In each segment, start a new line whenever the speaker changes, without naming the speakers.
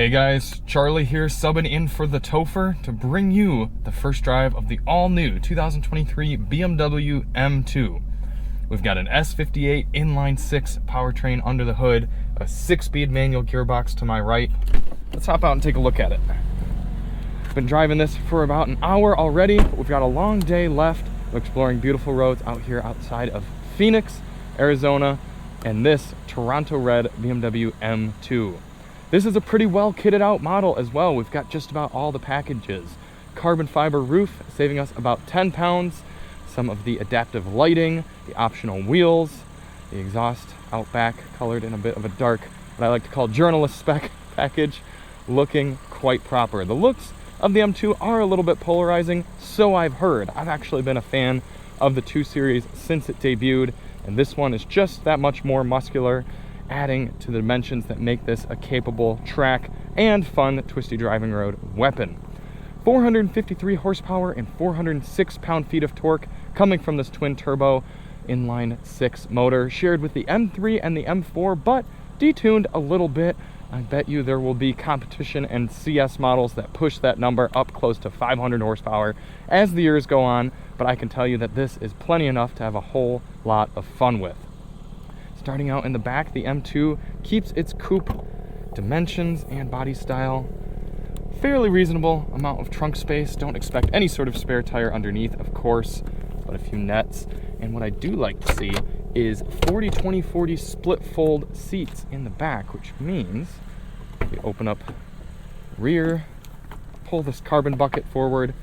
Hey guys, Charlie here, subbing in for TheTopher to bring you the first drive of the all-new 2023 BMW M2. We've got an S58 inline-6 powertrain under the hood, a 6-speed manual gearbox to my right. Let's hop out and take a look at it. Been driving this for about an hour already, but we've got a long day left of exploring beautiful roads out here outside of Phoenix, Arizona, and this Toronto red BMW M2. This is a pretty well kitted out model as well. We've got just about all the packages. Carbon fiber roof, saving us about 10 pounds. Some of the adaptive lighting, the optional wheels, the exhaust out back, colored in a bit of a dark, what I like to call journalist spec package, looking quite proper. The looks of the M2 are a little bit polarizing, so I've heard. I've actually been a fan of the 2 Series since it debuted, and this one is just that much more muscular, adding to the dimensions that make this a capable track and fun twisty driving road weapon. 453 horsepower and 406 pound-feet of torque coming from this twin turbo inline 6 motor, shared with the M3 and the M4, but detuned a little bit. I bet you there will be competition and CS models that push that number up close to 500 horsepower as the years go on, but I can tell you that this is plenty enough to have a whole lot of fun with. Starting out in the back, the M2 keeps its coupe dimensions and body style. Fairly reasonable amount of trunk space. Don't expect any sort of spare tire underneath, of course, but a few nets. And what I do like to see is 40-20-40 split fold seats in the back, which means we open up rear, pull this carbon bucket forward.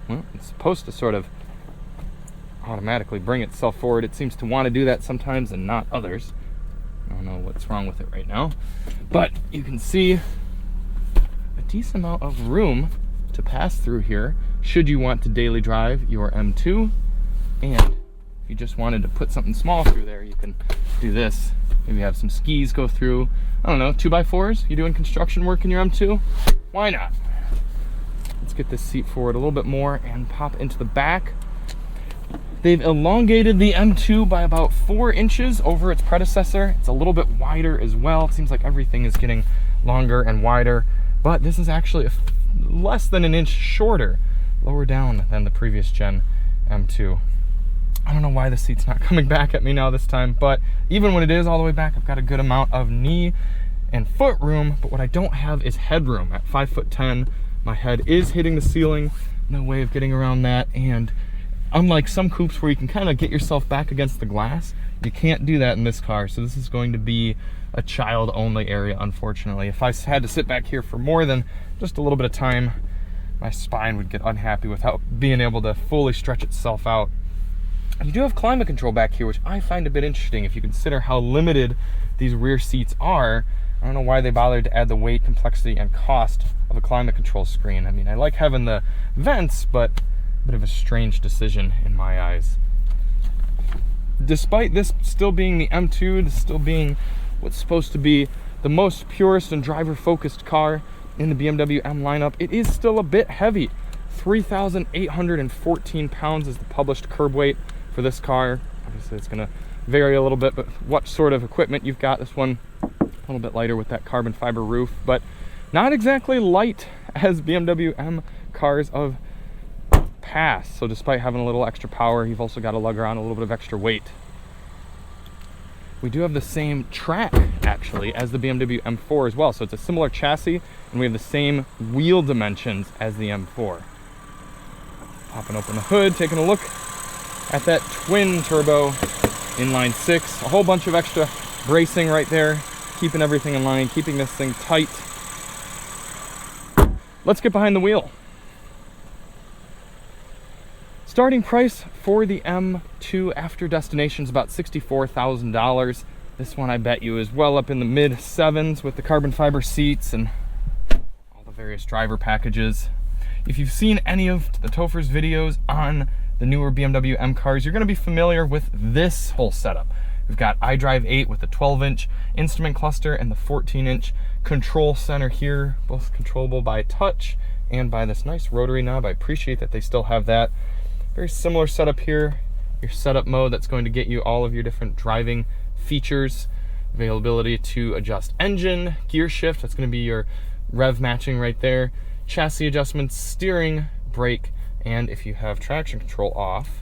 Well, it's supposed to sort of automatically bring itself forward. It seems to want to do that sometimes and not others. I don't know what's wrong with it right now, but you can see a decent amount of room to pass through here should you want to daily drive your M2. And if you just wanted to put something small through there, you can do this. Maybe have some skis go through, I don't know, 2x4s. You doing construction work in your M2? Why not? Let's get this seat forward a little bit more and pop into the back. They've elongated the M2 by about 4 inches over its predecessor. It's a little bit wider as well. It seems like everything is getting longer and wider, but this is actually less than an inch shorter, lower down than the previous gen M2. I don't know why the seat's not coming back at me now this time, but even when it is all the way back, I've got a good amount of knee and foot room, but what I don't have is headroom. At 5'10", my head is hitting the ceiling. No way of getting around that, and unlike some coupes where you can kind of get yourself back against the glass, you can't do that in this car. So this is going to be a child-only area, unfortunately. If I had to sit back here for more than just a little bit of time, my spine would get unhappy without being able to fully stretch itself out. You do have climate control back here, which I find a bit interesting if you consider how limited these rear seats are. I don't know why they bothered to add the weight, complexity, and cost of a climate control screen. I mean, I like having the vents, but bit of a strange decision in my eyes. Despite this still being the M2, this still being what's supposed to be the most purest and driver-focused car in the BMW M lineup, it is still a bit heavy. 3,814 pounds is the published curb weight for this car. Obviously it's going to vary a little bit, but what sort of equipment you've got. This one a little bit lighter with that carbon fiber roof, but not exactly light as BMW M cars of past. So despite having a little extra power, you've also got to lug around a little bit of extra weight. We do have the same track actually as the BMW M4 as well, so it's a similar chassis and we have the same wheel dimensions as the M4. Popping open the hood, taking a look at that twin turbo inline 6, a whole bunch of extra bracing right there, keeping everything in line, keeping this thing tight. Let's get behind the wheel. Starting price for the M2 after destination is about $64,000. This one I bet you is well up in the mid 7s with the carbon fiber seats and all the various driver packages. If you've seen any of TheTopher's videos on the newer BMW M cars, you're going to be familiar with this whole setup. We've got iDrive 8 with the 12-inch instrument cluster and the 14-inch control center here, both controllable by touch and by this nice rotary knob. I appreciate that they still have that. Very similar setup here, your setup mode that's going to get you all of your different driving features. Availability to adjust engine, gear shift, that's going to be your rev matching right there, chassis adjustments, steering, brake, and if you have traction control off,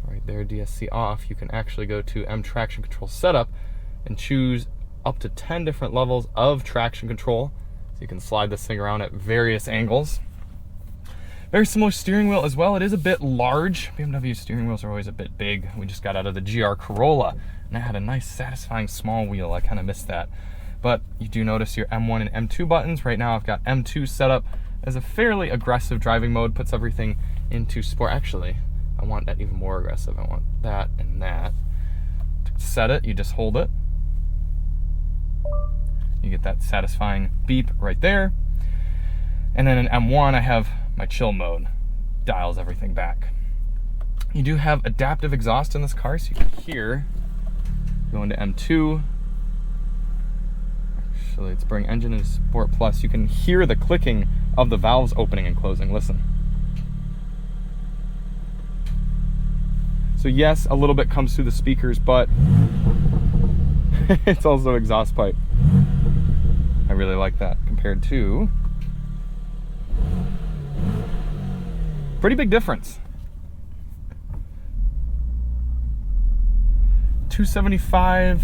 right there, DSC off, you can actually go to M traction control setup and choose up to 10 different levels of traction control. So you can slide this thing around at various angles. Very similar steering wheel as well. It is a bit large. BMW steering wheels are always a bit big. We just got out of the GR Corolla, and that had a nice, satisfying small wheel. I kind of missed that. But you do notice your M1 and M2 buttons. Right now I've got M2 set up as a fairly aggressive driving mode, puts everything into sport. Actually, I want that even more aggressive. I want that and that. To set it, you just hold it. You get that satisfying beep right there. And then in M1, I have my chill mode, dials everything back. You do have adaptive exhaust in this car, so you can hear. Go into M2. Actually, let's bring engine into Sport Plus. You can hear the clicking of the valves opening and closing. Listen. So yes, a little bit comes through the speakers, but it's also exhaust pipe. I really like that compared to pretty big difference. 275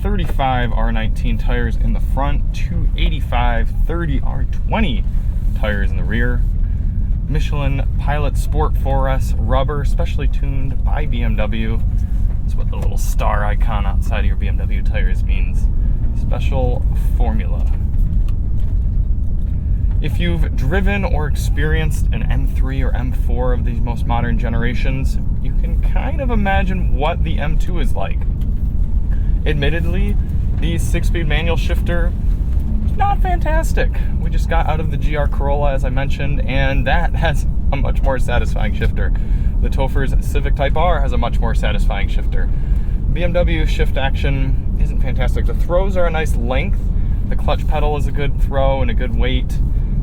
35 R19 tires in the front, 285 30 R20 tires in the rear. Michelin Pilot Sport 4S rubber, specially tuned by BMW. That's what the little star icon outside of your BMW tires means. Special formula. If you've driven or experienced an M3 or M4 of these most modern generations, you can kind of imagine what the M2 is like. Admittedly, the 6-speed manual shifter is not fantastic. We just got out of the GR Corolla, as I mentioned, and that has a much more satisfying shifter. The TheTopher's Civic Type R has a much more satisfying shifter. BMW shift action isn't fantastic. The throws are a nice length. The clutch pedal is a good throw and a good weight.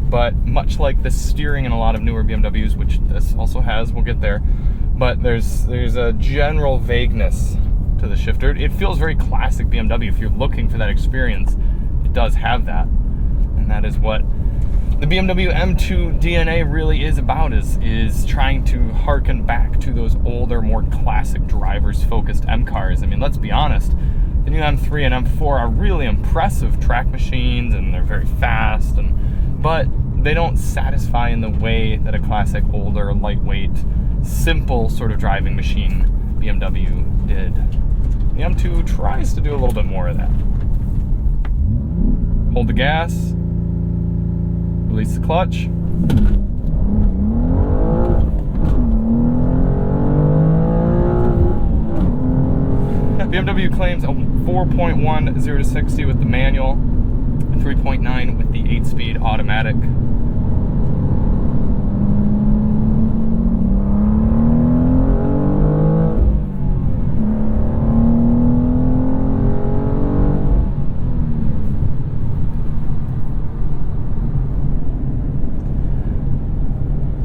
But much like the steering in a lot of newer BMWs, which this also has, we'll get there, but there's a general vagueness to the shifter. It feels very classic BMW. If you're looking for that experience, it does have that. And that is what the BMW M2 DNA really is about, is trying to harken back to those older, more classic drivers-focused M cars. I mean, let's be honest, the new M3 and M4 are really impressive track machines, and they're very fast, but they don't satisfy in the way that a classic, older, lightweight, simple sort of driving machine BMW did. The M2 tries to do a little bit more of that. Hold the gas, release the clutch. BMW claims a 4.1 0 to 60 with the manual, 3.9 with the 8-speed automatic.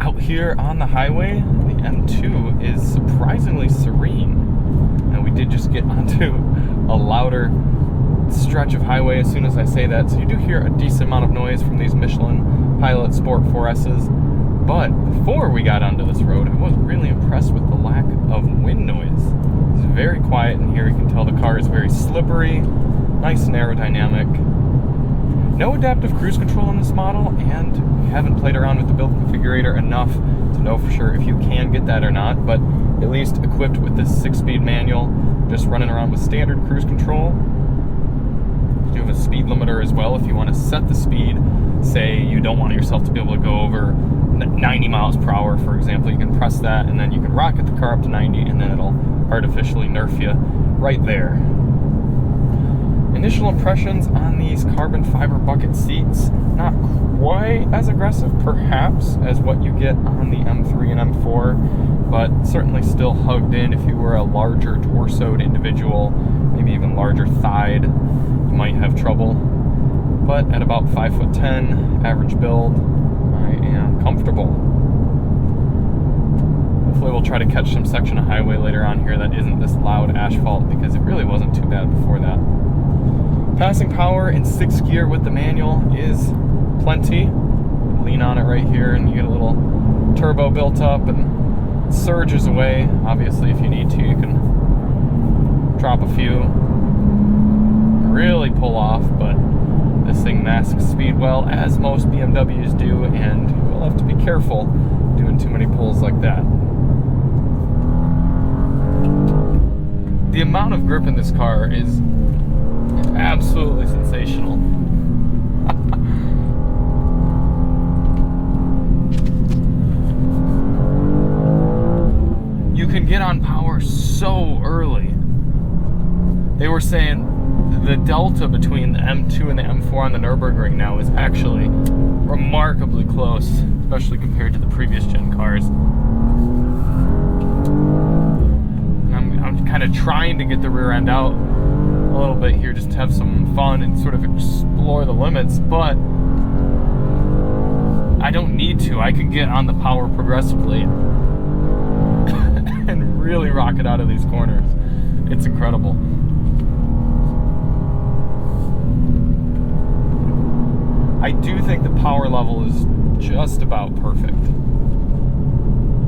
Out here on the highway, the M2 is surprisingly serene. Now, we did just get onto a louder stretch of highway as soon as I say that, so you do hear a decent amount of noise from these Michelin Pilot Sport 4S's. But before we got onto this road, I wasn't really impressed with the lack of wind noise. It's very quiet in here. You can tell the car is very slippery, nice and aerodynamic. No adaptive cruise control in this model, and we haven't played around with the build configurator enough to know for sure if you can get that or not, but at least equipped with this 6-speed manual, just running around with standard cruise control. You have a speed limiter as well if you want to set the speed. Say you don't want yourself to be able to go over 90 miles per hour, for example. You can press that, and then you can rocket the car up to 90, and then it'll artificially nerf you right there. Initial impressions on these carbon fiber bucket seats, not quite as aggressive perhaps as what you get on the M3 and M4, but certainly still hugged in. If you were a larger torsoed individual, maybe even larger thighed, you might have trouble. But at about 5'10", average build, I am comfortable. hopefully we'll try to catch some section of highway later on here that isn't this loud asphalt, because it really wasn't too bad before that. Passing power in 6th gear with the manual is plenty. Lean on it right here and you get a little turbo built up and surges away. Obviously, if you need to, you can drop a few, really pull off, but this thing masks speed well, as most BMWs do, and you'll have to be careful doing too many pulls like that. The amount of grip in this car is absolutely sensational. You can get on power so early. They were saying the delta between the M2 and the M4 on the Nürburgring now is actually remarkably close, especially compared to the previous gen cars. I'm kind of trying to get the rear end out a little bit here just to have some fun and sort of explore the limits, but I don't need to. I can get on the power progressively and really rock it out of these corners. It's incredible. I do think the power level is just about perfect.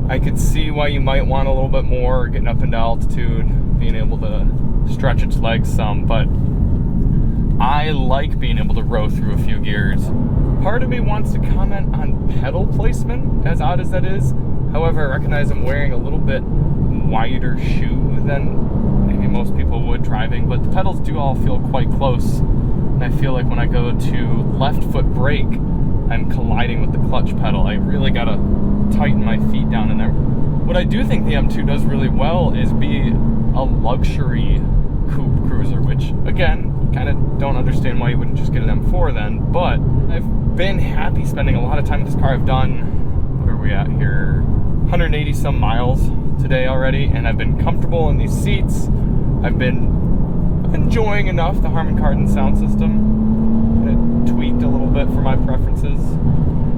I could see why you might want a little bit more, getting up into altitude, being able to stretch its legs some, but I like being able to row through a few gears. Part of me wants to comment on pedal placement, as odd as that is. However, I recognize I'm wearing a little bit wider shoe than maybe most people would driving, but the pedals do all feel quite close. And I feel like when I go to left foot brake, I'm colliding with the clutch pedal. I really gotta tighten my feet down in there. What I do think the M2 does really well is be a luxury coupe cruiser, which again, kind of don't understand why you wouldn't just get an M4 then, but I've been happy spending a lot of time with this car. I've done, what are we at here, 180 some miles today already, and I've been comfortable in these seats. I've been enjoying enough the Harman Kardon sound system. It tweaked a little bit for my preferences.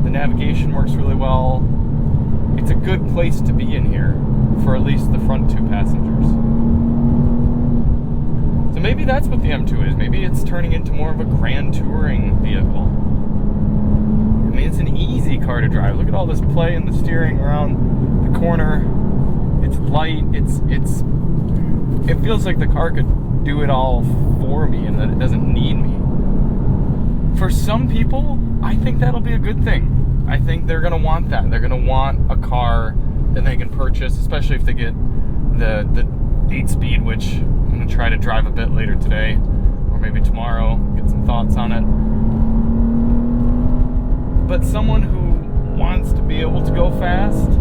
The navigation works really well. It's a good place to be in here for at least the front 2 passengers. So maybe that's what the M2 is. Maybe it's turning into more of a grand touring vehicle. I mean, it's an easy car to drive. Look at all this play in the steering around the corner. It's light. It feels like the car could do it all for me and that it doesn't need me. For some people, I think that'll be a good thing. I think they're gonna want that. They're gonna want a car that they can purchase, especially if they get the 8-speed, which I'm gonna try to drive a bit later today, or maybe tomorrow, get some thoughts on it. But someone who wants to be able to go fast,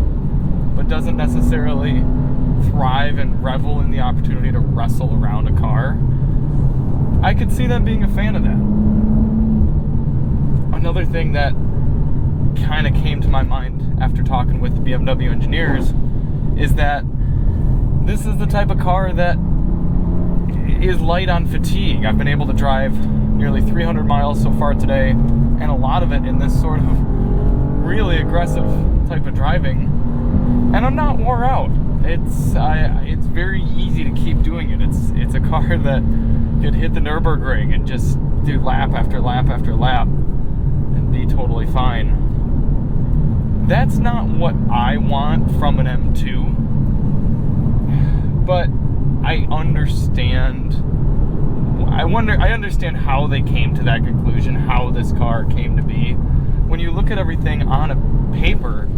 but doesn't necessarily thrive and revel in the opportunity to wrestle around a car, I could see them being a fan of that. Another thing that kind of came to my mind after talking with the BMW engineers is that this is the type of car that is light on fatigue. I've been able to drive nearly 300 miles so far today, and a lot of it in this sort of really aggressive type of driving, and I'm not wore out. It's very easy to keep doing it. It's a car that could hit the Nürburgring and just do lap after lap after lap and be totally fine. That's not what I want from an M2, but I understand how they came to that conclusion, how this car came to be. When you look at everything on a paper,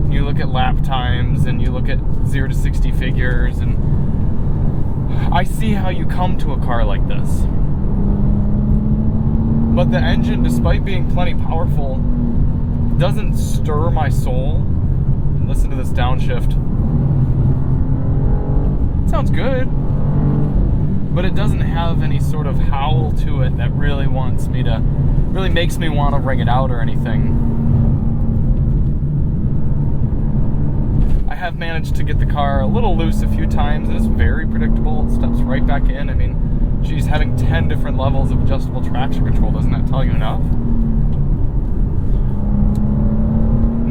you look at lap times and you look at 0 to 60 figures, and I see how you come to a car like this. But the engine, despite being plenty powerful, doesn't stir my soul. Listen to this downshift. It sounds good, but it doesn't have any sort of howl to it that really makes me want to ring it out or anything. I have managed to get the car a little loose a few times. It's very predictable. It steps right back in. I mean, geez, having 10 different levels of adjustable traction control, doesn't that tell you enough?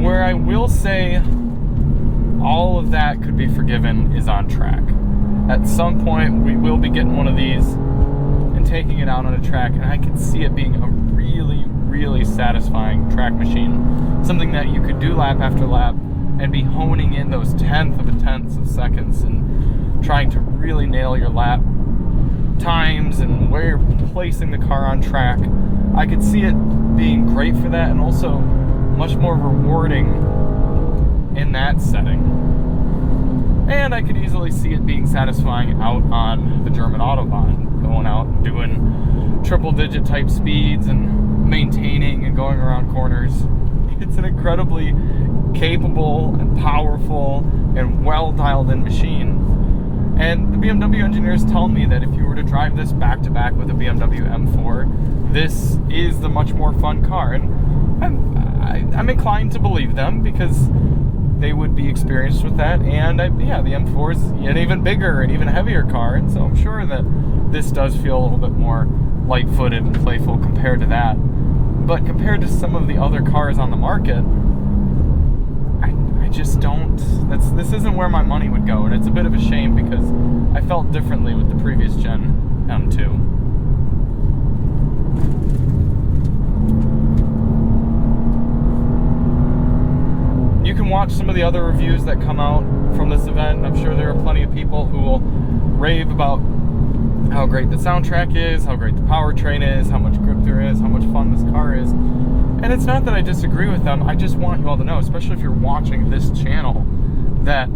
Where I will say all of that could be forgiven is on track. At some point, we will be getting one of these and taking it out on a track, and I can see it being a really, really satisfying track machine. Something that you could do lap after lap and be honing in those tenths of seconds and trying to really nail your lap times and where you're placing the car on track. I could see it being great for that, and also much more rewarding in that setting. And I could easily see it being satisfying out on the German Autobahn, going out and doing triple digit type speeds and maintaining and going around corners. It's an incredibly capable and powerful and well dialed in machine. And the BMW engineers tell me that if you were to drive this back to back with a BMW M4, this is the much more fun car. And I'm inclined to believe them, because they would be experienced with that. And yeah, the M4 is an even bigger and even heavier car, and so I'm sure that this does feel a little bit more light-footed and playful compared to that. But compared to some of the other cars on the market, I just don't, this isn't where my money would go, and it's a bit of a shame, because I felt differently with the previous gen M2. You can watch some of the other reviews that come out from this event. I'm sure there are plenty of people who will rave about how great the soundtrack is, how great the powertrain is, how much grip there is, how much fun this car is. And it's not that I disagree with them. I just want you all to know, especially if you're watching this channel, that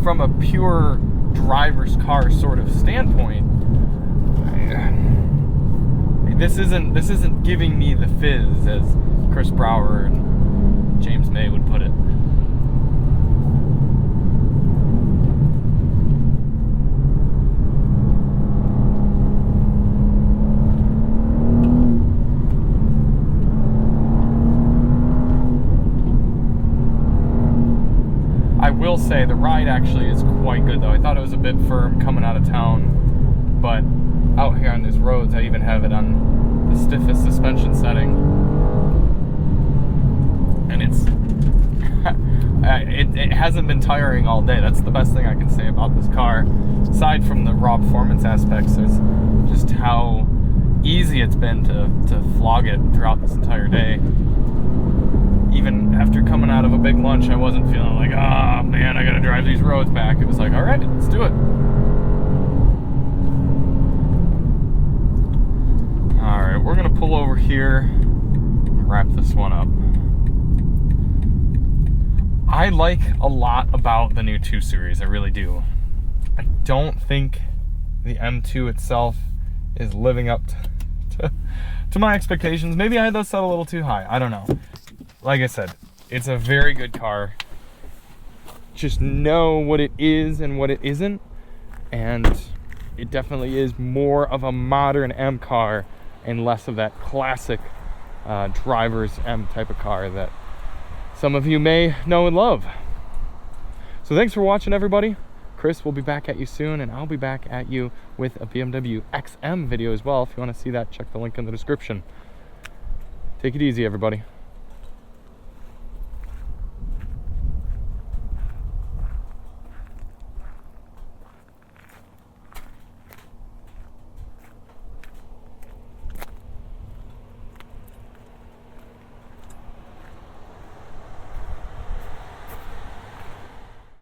from a pure driver's car sort of standpoint, this isn't giving me the fizz, as Chris Brower and James May would put it. I will say the ride actually is quite good, though. I thought it was a bit firm coming out of town, but out here on these roads, I even have it on the stiffest suspension setting, and it hasn't been tiring all day. That's the best thing I can say about this car, aside from the raw performance aspects, is just how easy it's been to flog it throughout this entire day. Even after coming out of a big lunch, I wasn't feeling like, ah, man, I gotta drive these roads back. It was like, all right, let's do it. All right, we're gonna pull over here and wrap this one up. I like a lot about the new 2 Series, I really do. I don't think the M2 itself is living up to my expectations. Maybe I had those set a little too high, I don't know. Like I said, it's a very good car. Just know what it is and what it isn't, and it definitely is more of a modern M car and less of that classic driver's M type of car that some of you may know and love. So thanks for watching, everybody. Chris will be back at you soon, and I'll be back at you with a BMW XM video as well. If you want to see that, check the link in the description. Take it easy, everybody.